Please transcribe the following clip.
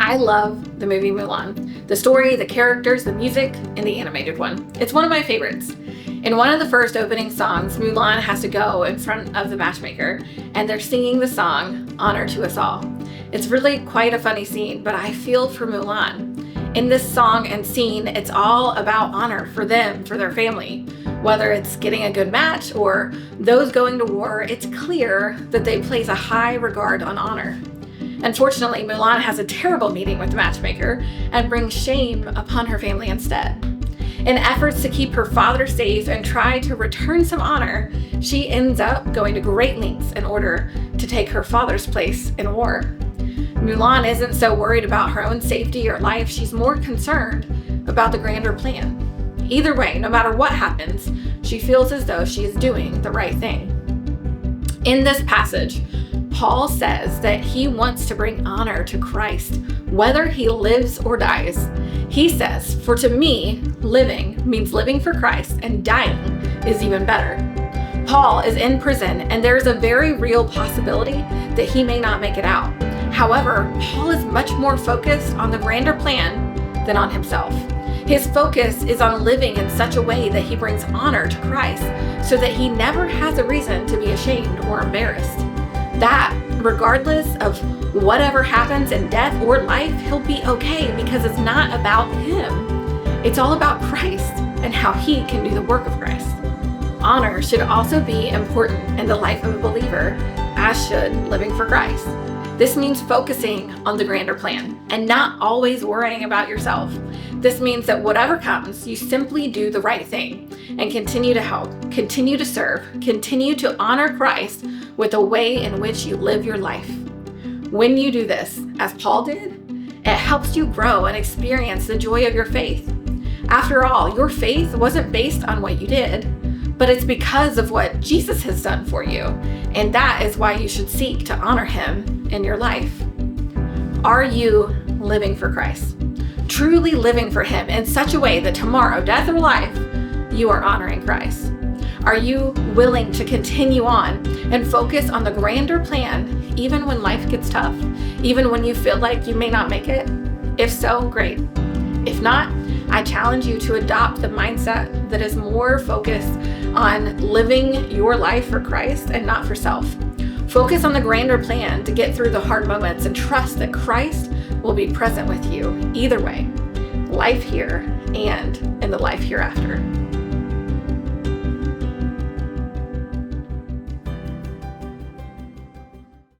I love the movie Mulan. The story, the characters, the music, and the animated one. It's one of my favorites. In one of the first opening songs, Mulan has to go in front of the matchmaker, and they're singing the song, Honor to Us All. It's really quite a funny scene, but I feel for Mulan. In this song and scene, it's all about honor for them, for their family. Whether it's getting a good match or those going to war, it's clear that they place a high regard on honor. Unfortunately, Mulan has a terrible meeting with the matchmaker and brings shame upon her family instead. In efforts to keep her father safe and try to return some honor, she ends up going to great lengths in order to take her father's place in war. Mulan isn't so worried about her own safety or life, she's more concerned about the grander plan. Either way, no matter what happens, she feels as though she is doing the right thing. In this passage, Paul says that he wants to bring honor to Christ, whether he lives or dies. He says, "For to me, living means living for Christ, and dying is even better." Paul is in prison, and there is a very real possibility that he may not make it out. However, Paul is much more focused on the grander plan than on himself. His focus is on living in such a way that he brings honor to Christ, so that he never has a reason to be ashamed or embarrassed. That, regardless of whatever happens in death or life, he'll be okay because it's not about him. It's all about Christ and how he can do the work of Christ. Honor should also be important in the life of a believer, as should living for Christ. This means focusing on the grander plan and not always worrying about yourself. This means that whatever comes, you simply do the right thing and continue to help, continue to serve, continue to honor Christ with the way in which you live your life. When you do this, as Paul did, it helps you grow and experience the joy of your faith. After all, your faith wasn't based on what you did, but it's because of what Jesus has done for you, and that is why you should seek to honor him in your life. Are you living for Christ? Truly living for him in such a way that tomorrow, death or life, you are honoring Christ? Are you willing to continue on and focus on the grander plan even when life gets tough, even when you feel like you may not make it? If so, great. If not, I challenge you to adopt the mindset that is more focused on living your life for Christ and not for self. Focus on the grander plan to get through the hard moments and trust that Christ will be present with you either way, life here and in the life hereafter.